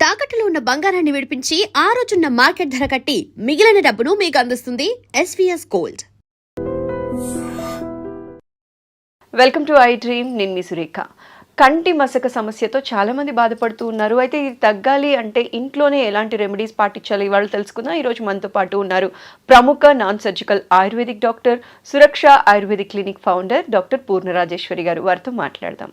తాకట్టులో ఉన్న బంగారాన్ని విడిపించి ఆ రోజున్న మార్కెట్ ధర కట్టి మిగిలిన డబ్బును మీకు అందిస్తుంది SVS gold. Welcome to I dream. నేను మీ సురేఖ. కంటి మసక సమస్యతో చాలా మంది బాధపడుతూ ఉన్నారు. అయితే ఇది తగ్గాలి అంటే ఇంట్లోనే ఎలాంటి రెమెడీస్ పాటించాలి ఇవాళ తెలుసుకుందాం. ఈరోజు మనతో పాటు ఉన్నారు ప్రముఖ నాన్ సర్జికల్ ఆయుర్వేదిక్ డాక్టర్, సురక్ష ayurvedic clinic founder doctor Purna Rajeshwari గారు. వారితో మాట్లాడదాం.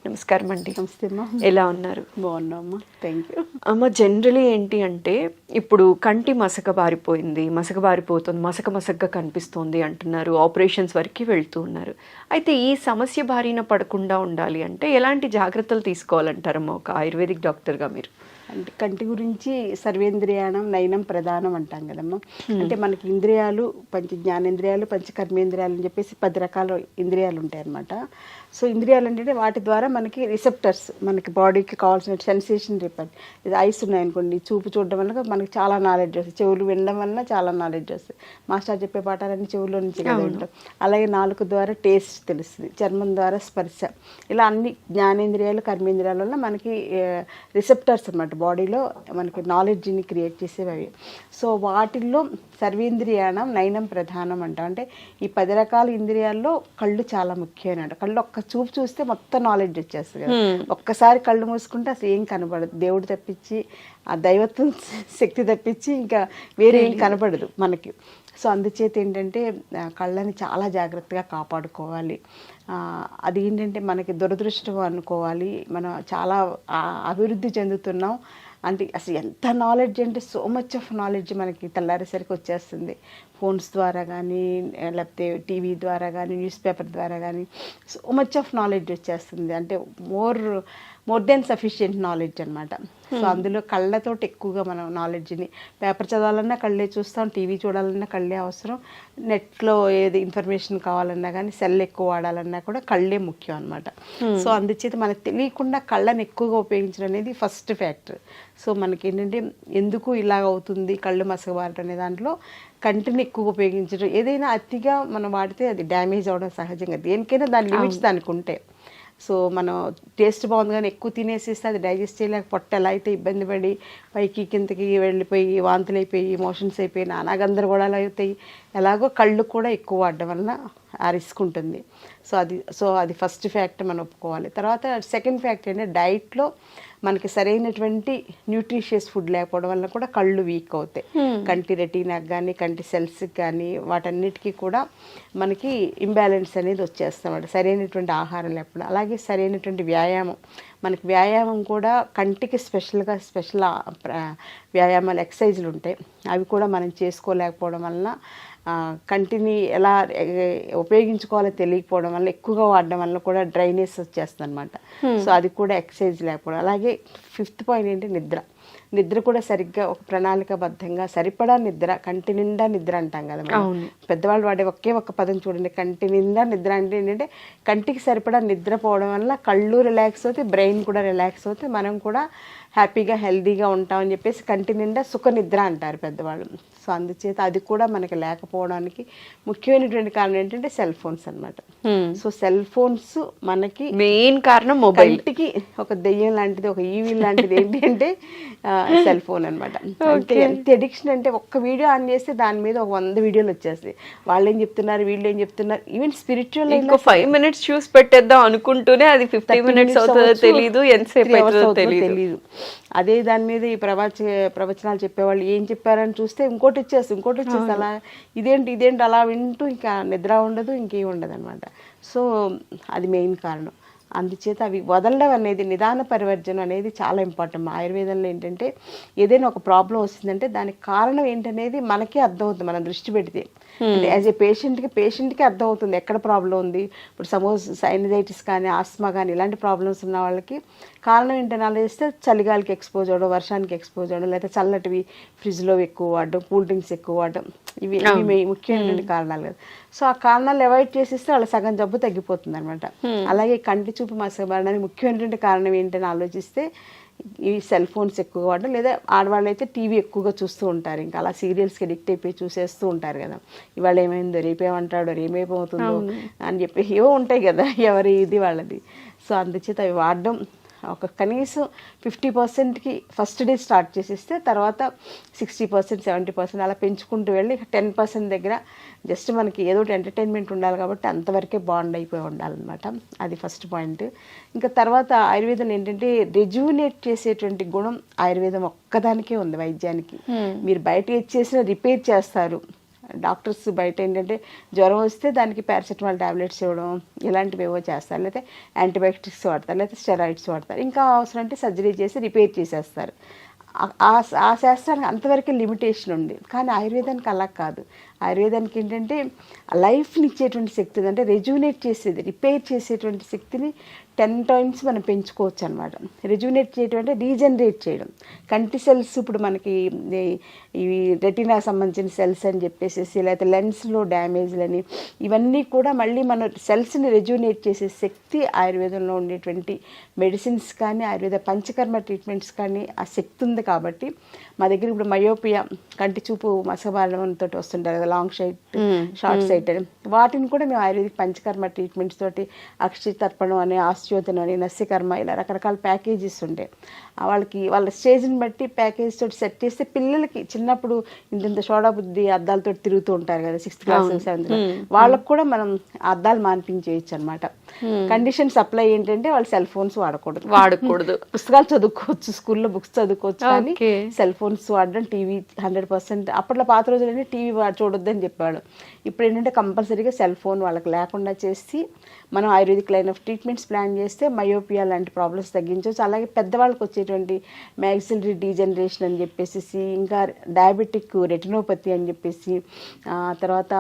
నమస్కారం అండి. నమస్తే అమ్మా. ఎలా ఉన్నారు? బాగున్నామ్మా, థ్యాంక్ యూ. అమ్మ, జనరలీ ఏంటి అంటే ఇప్పుడు కంటి మసక బారిపోతుంది, మసక బారిపోతుంది, మసకగా కనిపిస్తుంది అంటున్నారు. ఆపరేషన్స్ వరకు వెళ్తూ ఉన్నారు. అయితే ఈ సమస్య బారిన పడకుండా ఉండాలి అంటే ఎలాంటి జాగ్రత్తలు తీసుకోవాలంటారమ్మా ఒక ఆయుర్వేదిక్ డాక్టర్గా మీరు? అంటే కంటి గురించి సర్వేంద్రియాణం నయనం ప్రధానం అంటాం కదమ్మా. అంటే మనకి ఇంద్రియాలు పంచ జ్ఞానేంద్రియాలు, పంచ కర్మేంద్రియాలు అని చెప్పేసి 10 రకాల ఇంద్రియాలు ఉంటాయి అన్నమాట. సో ఇంద్రియాలు అంటే వాటి ద్వారా మనకి రిసెప్టర్స్, మనకి బాడీకి కావాల్సిన సెన్సేషన్ రిపర్ట్. ఇది ఐస్ ఉన్నాయనుకోండి, చూపు చూడడం వల్ల మనకి చాలా నాలెడ్జ్ వస్తుంది, చెవులు వినడం వల్ల చాలా నాలెడ్జ్ వస్తుంది. మాస్టర్ చెప్పే పాఠాలన్నీ చెవుల్లో నుంచి కదా ఉంటాం. అలాగే నాలుక ద్వారా టేస్ట్ తెలుస్తుంది, చర్మం ద్వారా స్పర్శ, ఇలా అన్ని జ్ఞానేంద్రియాలు కర్మేంద్రియాల వల్ల మనకి రిసెప్టర్స్ అన్నమాట. బాడీలో మనకి నాలెడ్జ్ని క్రియేట్ చేసేవి అవి. సో వాటిల్లో సర్వేంద్రియాణం నయనం ప్రధానం అంటాం. అంటే ఈ 10 రకాల ఇంద్రియాల్లో కళ్ళు చాలా ముఖ్యమైన. కళ్ళు ఒక్క చూపు చూస్తే మొత్తం నాలెడ్జ్ వచ్చేస్తుంది కదా. ఒక్కసారి కళ్ళు మూసుకుంటే అసలు ఏం కనపడదు, దేవుడు తప్పించి ఆ దైవత్వం శక్తి తప్పించి ఇంకా వేరే ఏం కనపడదు మనకి. సో అందుచేత ఏంటంటే కళ్ళని చాలా జాగ్రత్తగా కాపాడుకోవాలి. అది ఏంటంటే మనకి దురదృష్టం అనుకోవాలి. మనం చాలా అభివృద్ధి చెందుతున్నాం అంటే అసలు ఎంత నాలెడ్జ్ అంటే సో మచ్ ఆఫ్ నాలెడ్జ్ మనకి తెల్లారేసరికి వచ్చేస్తుంది. ఫోన్స్ ద్వారా కానీ, లేకపోతే టీవీ ద్వారా కానీ, న్యూస్ పేపర్ ద్వారా కానీ సో మచ్ ఆఫ్ నాలెడ్జ్ వచ్చేస్తుంది. అంటే మోర్ దెన్ సఫిషియెంట్ నాలెడ్జ్ అనమాట. సో అందులో కళ్ళతోటి ఎక్కువగా మనం నాలెడ్జ్ని, పేపర్ చదవాలన్నా కళ్ళే చూస్తాం, టీవీ చూడాలన్నా కళ్ళే అవసరం, నెట్లో ఏది ఇన్ఫర్మేషన్ కావాలన్నా కానీ, సెల్ ఎక్కువ వాడాలన్నా కూడా కళ్ళే ముఖ్యం అనమాట. సో అందుచేత మనకు తెలియకుండా కళ్ళని ఎక్కువగా ఉపయోగించడం అనేది ఫస్ట్ ఫ్యాక్టర్. సో మనకి ఏంటంటే ఎందుకు ఇలాగ అవుతుంది కళ్ళు మసకబారటం అనే దాంట్లో కంటిని ఎక్కువగా ఉపయోగించడం. ఏదైనా అతిగా మనం వాడితే అది డ్యామేజ్ అవ్వడం సహజంగా, దేనికైనా దాని లిమిట్స్ దానికి ఉంటాయి. సో మనం టేస్ట్ బాగుంది కానీ ఎక్కువ తినేసేస్తే అది డైజెస్ట్ చేయలేక పొట్ట ఎలా అయితే ఇబ్బంది పడి పైకి కిందకి వెళ్ళిపోయి వాంతులు అయిపోయి మోషన్స్ అయిపోయి నానాగందరగోళాలు అవుతాయి. ఎలాగో కళ్ళు కూడా ఎక్కువ వాడడం వలన ఆ రిస్క్ ఉంటుంది. సో అది ఫస్ట్ ఫ్యాక్ట్ మనం ఒప్పుకోవాలి. తర్వాత సెకండ్ ఫ్యాక్ట్ ఏంటంటే డైట్లో మనకి సరైనటువంటి న్యూట్రిషియస్ ఫుడ్ లేకపోవడం వల్ల కూడా కళ్ళు వీక్ అవుతాయి. కంటి రెటీనాకి కానీ, కంటి సెల్స్కి కానీ, వాటన్నిటికీ కూడా మనకి ఇంబ్యాలెన్స్ అనేది వచ్చేస్తామంట సరైనటువంటి ఆహారం లేకపోవడం. అలాగే సరైనటువంటి వ్యాయామం, మనకి వ్యాయామం కూడా కంటికి స్పెషల్ వ్యాయామాలు ఎక్సర్సైజులు ఉంటాయి. అవి కూడా మనం చేసుకోలేకపోవడం వలన కంటిని ఎలా ఉపయోగించుకోవాలో తెలియకపోవడం వల్ల, ఎక్కువగా వాడడం వల్ల కూడా డ్రైనెస్ వచ్చేస్తుంది అనమాట. సో అది కూడా ఎక్సర్సైజ్ లేకపోవడం. అలాగే 5th పాయింట్ ఏంటి నిద్ర కూడా సరిగ్గా ఒక ప్రణాళికాబద్ధంగా సరిపడా నిద్ర, కంటి నిండా నిద్ర అంటాం కదా మనం. పెద్దవాళ్ళు వాడే ఒక్క పదం చూడండి, కంటి నిండా నిద్ర అంటే ఏంటంటే కంటికి సరిపడా నిద్రపోవడం వల్ల కళ్ళు రిలాక్స్ అవుతాయి, బ్రెయిన్ కూడా రిలాక్స్ అవుతాయి, మనం కూడా హ్యాపీగా హెల్దీగా ఉంటామని చెప్పేసి కంటి నిండా సుఖ నిద్ర అంటారు పెద్దవాళ్ళు. సో అందుచేత అది కూడా మనకి లేకపోవడానికి ముఖ్యమైనటువంటి కారణం ఏంటంటే సెల్ ఫోన్స్ అనమాట. సో సెల్ ఫోన్స్ మనకి మెయిన్ కారణం. కంటికి ఒక దెయ్యం లాంటిది, ఒక ఈవిల్ లాంటిది ఏంటి అంటే సెల్ ఫోన్ అనమాట. ఎంత అడిక్షన్ అంటే ఒక్క వీడియో ఆన్ చేస్తే దాని మీద ఒక 100 వీడియోలు వచ్చేస్తాయి. వాళ్ళు ఏం చెప్తున్నారు, వీళ్ళు ఏం చెప్తున్నారు, ఈవెన్ స్పిరిచువల్ 5 minutes చూసి పెట్టేద్దాం అనుకుంటూనే అది 50 minutes అవుతుందో తెలియదు, ఎంతసేపు అవుతుందో తెలియదు. అదే దాని మీద ఈ ప్రవచనాలు చెప్పేవాళ్ళు ఏం చెప్పారని చూస్తే ఇంకోటి వచ్చేసి అలా ఇదేంటి అలా వింటూ ఇంకా నిద్ర ఉండదు, ఇంకేం ఉండదు అనమాట. సో అది మెయిన్ కారణం. అందుచేత అవి వదలడం అనేది, నిదాన పరివర్జనం అనేది చాలా ఇంపార్టెంట్. ఆయుర్వేదంలో ఏంటంటే ఏదైనా ఒక ప్రాబ్లం వస్తుందంటే దానికి కారణం ఏంటనేది మనకే అర్థమవుతుంది మనం దృష్టి పెడితే. యాజ్ ఏ పేషెంట్కి అర్థమవుతుంది ఎక్కడ ప్రాబ్లం ఉంది. ఇప్పుడు సపోజ్ సైనజైటిస్ కానీ, ఆస్మా కానీ ఇలాంటి ప్రాబ్లమ్స్ ఉన్న వాళ్ళకి కారణం ఏంటని ఆలోచిస్తే చలిగాలికి ఎక్స్పోజ్ అవ్వడం, వర్షానికి ఎక్స్పోజ్ అవ్వడం, లేదా చల్లటివి ఫ్రిడ్జ్లో ఎక్కువ వాడడం, కూల్ డ్రింక్స్ ఎక్కువ వాడడం, ఇవి ముఖ్యమైనటువంటి కారణాలు కదా. సో ఆ కారణాలు అవాయిడ్ చేసేస్తే వాళ్ళ సగం జబ్బు తగ్గిపోతుంది అనమాట. అలాగే కంటి చూపు మసకబారడానికి ముఖ్యమైనటువంటి కారణం ఏంటని ఆలోచిస్తే ఈ సెల్ ఫోన్స్ ఎక్కువగా వాడడం, లేదా ఆడవాళ్ళు అయితే టీవీ ఎక్కువగా చూస్తూ ఉంటారు. ఇంకా అలా సీరియల్స్కి అడిక్ట్ అయిపోయి చూసేస్తూ ఉంటారు కదా. ఇవాళ ఏమైందో, రేపేమంటాడో, రేమేమవుతుందో అని చెప్పి ఏవో ఉంటాయి కదా, ఎవరి ఇది వాళ్ళది. సో అందుచేత అవి వాడడం ఒక కనీసం 50%కి ఫస్ట్ డే స్టార్ట్ చేసేస్తే తర్వాత 60%, 70% అలా పెంచుకుంటూ వెళ్ళి 10% దగ్గర జస్ట్ మనకి ఏదో ఒకటి ఎంటర్టైన్మెంట్ ఉండాలి కాబట్టి అంతవరకే బాండ్ అయిపోయి ఉండాలన్నమాట. అది ఫస్ట్ పాయింట్. ఇంకా తర్వాత ఆయుర్వేదం ఏంటంటే రెజ్యూనేట్ చేసేటువంటి గుణం ఆయుర్వేదం ఒక్కదానికే ఉంది వైద్యానికి. మీరు బయట ఇచ్చేసిన రిపేర్ చేస్తారు. డాక్టర్స్ బయట ఏంటంటే జ్వరం వస్తే దానికి పారాసెటమాల్ టాబ్లెట్స్ ఇవ్వడం ఇలాంటివి ఏవో చేస్తారు, లేకపోతే యాంటీబయాటిక్స్ వాడతారు, లేకపోతే స్టెరాయిడ్స్ వాడతారు, ఇంకా అవసరం అంటే సర్జరీ చేసి రిపేర్ చేసేస్తారు. ఆ శాస్త్రానికి అంతవరకే లిమిటేషన్ ఉంది. కానీ ఆయుర్వేదానికి అలా కాదు. ఆయుర్వేదానికి ఏంటంటే లైఫ్ని ఇచ్చేటువంటి శక్తి ఉంది. అంటే రెజ్యూనేట్ చేసేది, రిపేర్ చేసేటువంటి శక్తిని 10 times మనం పెంచుకోవచ్చు అనమాట. రెజ్యూనేట్ చేయడం అంటే రీజనరేట్ చేయడం. కంటి సెల్స్ ఇప్పుడు మనకి ఇవి రెటీనా సంబంధించిన సెల్స్ అని చెప్పేసి, లేకపోతే లెన్స్లో డ్యామేజ్లని, ఇవన్నీ కూడా మళ్ళీ మన సెల్స్ని రెజ్యూనేట్ చేసే శక్తి ఆయుర్వేదంలో ఉండేటువంటి మెడిసిన్స్ కానీ ఆయుర్వేద పంచకర్మ ట్రీట్మెంట్స్ కానీ ఆ శక్తి ఉంది. కాబట్టి మా దగ్గర ఇప్పుడు మయోపియా, కంటి చూపు మసబారంతో వస్తుంటారు కదా, లాంగ్ సైట్, షార్ట్ సైట్ అని, వాటిని కూడా మేము ఆయుర్వేదిక్ పంచకర్మ ట్రీట్మెంట్స్ తోటి అక్షి తర్పణం అని, ఆస్టియోతనం అని, నస్యకర్మ ఇలా రకరకాల ప్యాకేజెస్ ఉంటాయి. వాళ్ళకి వాళ్ళ స్టేజ్ని బట్టి ప్యాకేజ్ తోటి సెట్ చేస్తే పిల్లలకి చిన్నప్పుడు ఇంత సోడా బుద్ధి అద్దాలతో తిరుగుతూ ఉంటారు కదా 6th క్లాస్ 7th క్లాస్, వాళ్ళకు కూడా మనం అద్దాలు మాన్పించేయచ్చు అనమాట. కండిషన్స్ అప్లై ఏంటంటే వాళ్ళు సెల్ ఫోన్స్ వాడకూడదు. పుస్తకాలు చదువుకోవచ్చు, స్కూల్లో బుక్స్ చదువుకోవచ్చు, కానీ సెల్ ఫోన్స్ వాడడం, టీవీ 100%. అప్పట్లో పాత రోజులన్నీ టీవీ చూడొద్దని చెప్పాడు. ఇప్పుడు ఏంటంటే కంపల్సరీగా సెల్ ఫోన్ వాళ్ళకి లేకుండా చేసి మనం ayurvedic line of treatments plan చేస్తే మయోపియా లాంటి ప్రాబ్లమ్స్ తగ్గించవచ్చు. అలాగే పెద్దవాళ్ళకి వచ్చేటువంటి మ్యాక్సిలరీ డీజనరేషన్ అని చెప్పేసి, ఇంకా డయాబెటిక్ రెటినోపతి అని చెప్పేసి, తర్వాత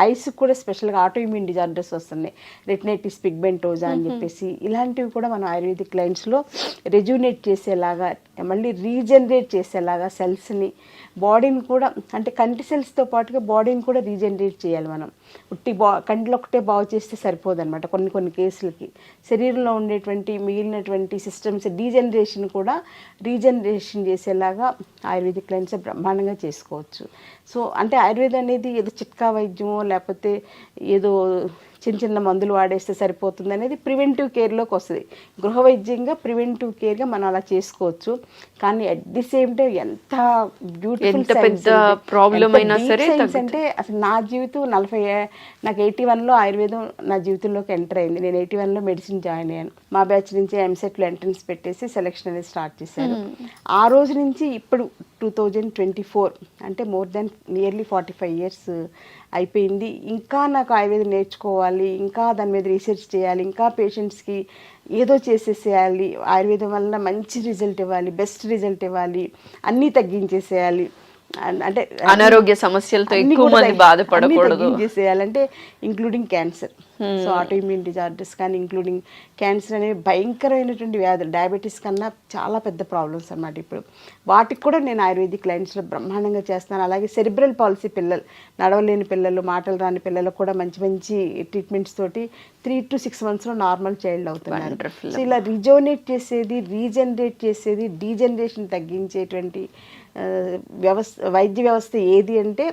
ఐస్ కూడా స్పెషల్గా ఆటోఇమ్యూన్ డిజార్డర్స్ వస్తున్నాయి, రెటినైటిస్ పిగ్మెంటోజా అని చెప్పేసి, ఇలాంటివి కూడా మనం ఆయుర్వేదిక్ లైన్స్లో రెజ్యూనేట్ చేసేలాగా, మళ్ళీ రీజనరేట్ చేసేలాగా సెల్స్ని, బాడీని కూడా, అంటే కంటి సెల్స్తో పాటుగా బాడీని కూడా రీజనరేట్ చేయాలి మనం. కంటిలో ఒకటే బాగు చేస్తే సరిపోదన్నమాట. కొన్ని కేసులకి శరీరంలో ఉండేటువంటి మిగిలినటువంటి సిస్టమ్స్ డీజనరేషన్ కూడా రీజనరేషన్ చేసేలాగా ఆయుర్వేదిక్ లైన్స్ బ్రహ్మాండంగా చేసుకోవచ్చు. సో అంటే ఆయుర్వేదం అనేది ఏదో చిట్కా వైద్యమో లేకపోతే ఏదో చిన్న మందులు వాడేస్తే సరిపోతుంది అనేది ప్రివెంటివ్ కేర్లోకి వస్తుంది. గృహ వైద్యంగా ప్రివెంటివ్ కేర్గా మనం అలా చేసుకోవచ్చు. కానీ అట్ ది సేమ్ టైం ఎంత బ్యూటిఫుల్ ప్రాబ్లం అయినా సరే అంటే అసలు నా జీవితం నాకు 81లో ఆయుర్వేదం నా జీవితంలోకి ఎంటర్ అయింది. నేను 81లో మెడిసిన్ జాయిన్ అయ్యాను. మా బ్యాచ్ నుంచి ఎంసెట్లో ఎంట్రన్స్ పెట్టేసి సెలెక్షన్ అనేది స్టార్ట్ చేశాను. ఆ రోజు నుంచి ఇప్పుడు 2024 అంటే మోర్ దెన్ నియర్లీ 45 years అయిపోయింది. ఇంకా నాకు ఆయుర్వేదం నేర్చుకోవాలి, ఇంకా దాని మీద రీసెర్చ్ చేయాలి, ఇంకా పేషెంట్స్కి ఏదో చేసేసేయాలి, ఆయుర్వేదం వల్ల మంచి రిజల్ట్ ఇవ్వాలి, బెస్ట్ రిజల్ట్ ఇవ్వాలి, అన్నీ తగ్గించేసేయాలి, అంటే అనారోగ్య సమస్యలతో ఎక్కువ మంది బాధపడకూడదు చేసేయాలంటే including cancer. So autoimmune disorders కానీ ఇంక్లూడింగ్ క్యాన్సర్ అనేవి భయంకరమైనటువంటి వ్యాధులు, డయాబెటీస్ కన్నా చాలా పెద్ద ప్రాబ్లమ్స్ అన్నమాట. ఇప్పుడు వాటికి కూడా నేను ఆయుర్వేదిక్ లైన్స్లో బ్రహ్మాండంగా చేస్తాను. అలాగే సెరిబ్రల్ పాలసీ పిల్లలు, నడవలేని పిల్లలు, మాటలు రాని పిల్లలకు కూడా మంచి ట్రీట్మెంట్స్ తోటి 3 to 6 monthsలో నార్మల్ చైల్డ్ అవుతున్నారు. సో ఇలా రిజోనేట్ చేసేది, రీజనరేట్ చేసేది, డీజనరేషన్ తగ్గించేటువంటి వైద్య వ్యవస్థ ఏది అంటే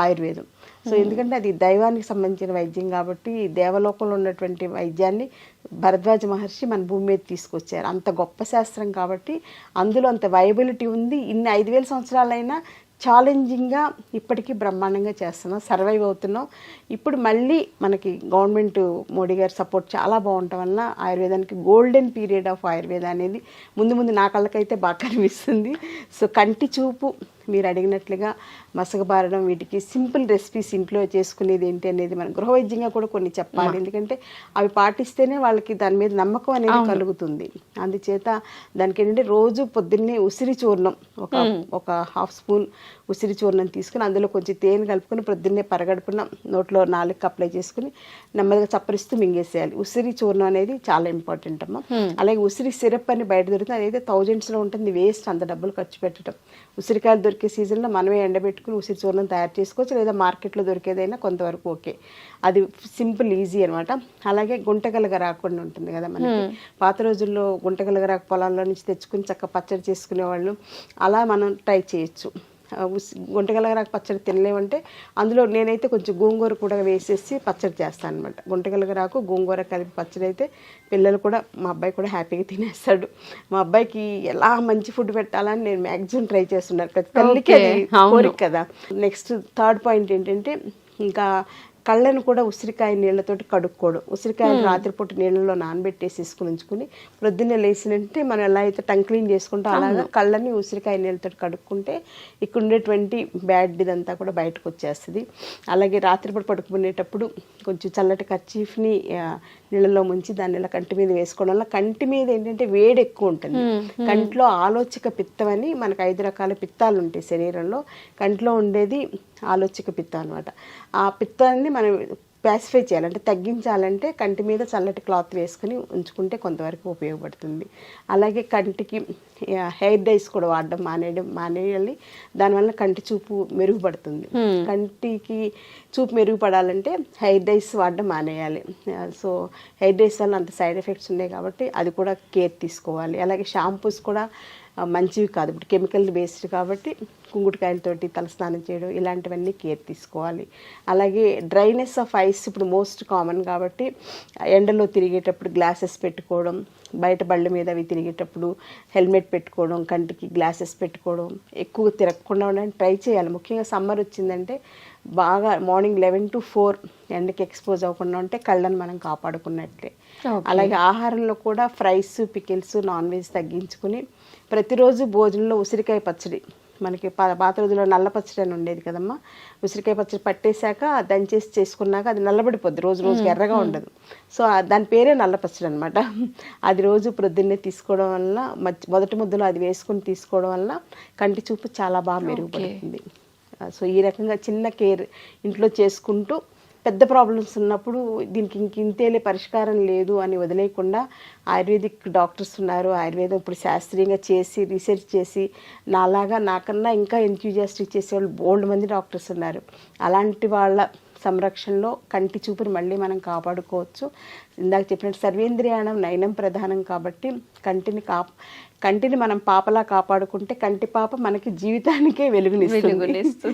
ఆయుర్వేదం. సో ఎందుకంటే అది దైవానికి సంబంధించిన వైద్యం కాబట్టి దేవలోకంలో ఉన్నటువంటి వైద్యాన్ని భరద్వాజ మహర్షి మన భూమి మీద తీసుకొచ్చారు. అంత గొప్ప శాస్త్రం కాబట్టి అందులో అంత వైబిలిటీ ఉంది. ఇన్ని 5000 సంవత్సరాలైనా ఛాలెంజింగ్గా ఇప్పటికీ బ్రహ్మాండంగా చేస్తున్నాం, సర్వైవ్ అవుతున్నాం. ఇప్పుడు మళ్ళీ మనకి గవర్నమెంట్ మోడీ గారి సపోర్ట్ చాలా బాగుండటం వల్ల ఆయుర్వేదానికి గోల్డెన్ పీరియడ్ ఆఫ్ ఆయుర్వేద అనేది ముందు నా కళ్ళకైతే బాగా కనిపిస్తుంది. సో కంటి చూపు మీరు అడిగినట్లుగా మసకబారడం, వీటికి సింపుల్ రెసిపీస్ ఇంట్లో చేసుకునేది ఏంటి అనేది మనం గృహవైద్యంగా కూడా కొన్ని చెప్పాలి. ఎందుకంటే అవి పాటిస్తేనే వాళ్ళకి దాని మీద నమ్మకం అనేది కలుగుతుంది. అందుచేత దానికి ఏంటంటే రోజు పొద్దున్నే ఉసిరి చూర్ణం ఒక 1/2 స్పూన్ ఉసిరి చూర్ణం తీసుకుని అందులో కొంచెం తేనె కలుపుకొని ప్రొద్దున్నే పరగడుపున నోట్లో 4కి అప్లై చేసుకుని నెమ్మదిగా చప్పరిస్తూ మింగేసేయాలి. ఉసిరి చూర్ణం అనేది చాలా ఇంపార్టెంట్ అమ్మ. అలాగే ఉసిరి సిరప్ అని బయట దొరుకుతుంది, అదైతే 1000sలో ఉంటుంది, వేస్ట్ అంత డబ్బులు ఖర్చు పెట్టడం. ఉసిరికాయలు దొరికే సీజన్లో మనమే ఎండబెట్టుకుని ఉసిరి చూర్ణం తయారు చేసుకోవచ్చు, లేదా మార్కెట్లో దొరికేదైనా కొంతవరకు ఓకే. అది సింపుల్, ఈజీ అనమాట. అలాగే గుంటగలగ రాకుండా ఉంటుంది కదా మనకి. పాత రోజుల్లో గుంటగలగ రాక పొలాల్లో నుంచి తెచ్చుకుని చక్కగా పచ్చడి చేసుకునేవాళ్ళు, అలా మనం ట్రై చేయొచ్చు. గుంటగలగరాకు పచ్చడి తినలేమంటే అందులో నేనైతే కొంచెం గోంగూర కూడా వేసేసి పచ్చడి చేస్తాను అనమాట. గుంటగలగరాకు గోంగూర కలిపి పచ్చడి అయితే పిల్లలు కూడా, మా అబ్బాయి కూడా హ్యాపీగా తినేస్తాడు. మా అబ్బాయికి ఎలా మంచి ఫుడ్ పెట్టాలని నేను మ్యాక్సిమం ట్రై చేస్తున్నాను కదా, తల్లికి అది కోరిక కదా. నెక్స్ట్ థర్డ్ పాయింట్ ఏంటంటే, ఇంకా కళ్ళను కూడా ఉసిరికాయ నీళ్ళతోటి కడుక్కోవడం. ఉసిరికాయలు రాత్రిపూట నీళ్ళలో నానబెట్టేసేసుకుని ఉంచుకుని ప్రొద్దున్నే లేచినంటే మనం ఎలా అయితే టంగ్ క్లీన్ చేసుకుంటాం అలాగా కళ్ళని ఉసిరికాయ నీళ్ళతో కడుక్కుంటే ఇక్కడ ఉండేటువంటి బ్యాడ్ ఇదంతా కూడా బయటకు వచ్చేస్తుంది. అలాగే రాత్రిపూట పడుకునేటప్పుడు కొంచెం చల్లటి కర్చీఫ్ని నీళ్ళలో ముంచి దాన్ని ఇలా కంటి మీద వేసుకోవడం వల్ల కంటి మీద ఏంటంటే వేడి ఎక్కువ ఉంటుంది. కంట్లో ఆలోచక పిత్తం అని మనకు 5 రకాల పిత్తాలు ఉంటాయి శరీరంలో. కంట్లో ఉండేది ఆలోచక పిత్తం అనమాట. ఆ పిత్తాన్ని మనం ప్యాసిఫై చేయాలంటే, తగ్గించాలంటే కంటి మీద చల్లటి క్లాత్ వేసుకుని ఉంచుకుంటే కొంతవరకు ఉపయోగపడుతుంది. అలాగే కంటికి హెయిర్ డైస్ కూడా వాడడం మానేయాలి. దానివల్ల కంటి చూపు మెరుగుపడుతుంది. కంటికి చూపు మెరుగుపడాలంటే హెయిర్ డైస్ వాడడం మానేయాలి. సో హెయిర్ డైస్ వల్ల అంత సైడ్ ఎఫెక్ట్స్ ఉన్నాయి కాబట్టి అది కూడా కేర్ తీసుకోవాలి. అలాగే షాంపూస్ కూడా మంచివి కాదు, ఇప్పుడు కెమికల్ బేస్డ్ కాబట్టి కుంకుడుకాయలతోటి తలస్నానం చేయడం ఇలాంటివన్నీ కేర్ తీసుకోవాలి. అలాగే డ్రైనెస్ ఆఫ్ ఐస్ ఇప్పుడు మోస్ట్ కామన్ కాబట్టి ఎండలో తిరిగేటప్పుడు గ్లాసెస్ పెట్టుకోవడం, బయట బళ్ళ మీద అవి తిరిగేటప్పుడు హెల్మెట్ పెట్టుకోవడం, కంటికి గ్లాసెస్ పెట్టుకోవడం, ఎక్కువ తిరగకుండా ఉండడానికి ట్రై చేయాలి. ముఖ్యంగా సమ్మర్ వచ్చిందంటే బాగా మార్నింగ్ 11 to 4 ఎండకి ఎక్స్పోజ్ అవ్వకుండా ఉంటే కళ్ళని మనం కాపాడుకున్నట్లే. అలాగే ఆహారంలో కూడా ఫ్రైస్, పికిల్స్, నాన్ వెజ్ తగ్గించుకుని ప్రతిరోజు భోజనంలో ఉసిరికాయ పచ్చడి, మనకి పాత రోజుల్లో నల్ల పచ్చడి అని ఉండేది కదమ్మా. ఉసిరికాయ పచ్చడి పట్టేశాక దంచేసి చేసుకున్నాక అది నల్లబడిపోద్ది, రోజుకి ఎర్రగా ఉండదు. సో దాని పేరే నల్ల పచ్చడి అనమాట. అది రోజు ప్రొద్దున్నే తీసుకోవడం వల్ల, మొదటి ముద్దలో అది వేసుకుని తీసుకోవడం వల్ల కంటి చూపు చాలా బాగా మెరుగుపడుతుంది. సో ఈ రకంగా చిన్న కేర్ ఇంట్లో చేసుకుంటూ పెద్ద ప్రాబ్లమ్స్ ఉన్నప్పుడు దీనికి ఇంతేలే పరిష్కారం లేదు అని వదిలేయకుండా ఆయుర్వేదిక్ డాక్టర్స్ ఉన్నారు. ఆయుర్వేదం ఇప్పుడు శాస్త్రీయంగా చేసి రీసెర్చ్ చేసి నాకన్నా ఇంకా ఎంథ్యూజియాస్టిక్ చేసేవాళ్ళు బోల్డ్ మంది డాక్టర్స్ ఉన్నారు. అలాంటి వాళ్ళ సంరక్షణలో కంటి చూపుని మళ్ళీ మనం కాపాడుకోవచ్చు. ఇందాక చెప్పినట్టు సర్వేంద్రియాణం నయనం ప్రధానం కాబట్టి కంటిని మనం పాపలా కాపాడుకుంటే కంటి పాప మనకి జీవితానికే వెలుగునిస్తుంది.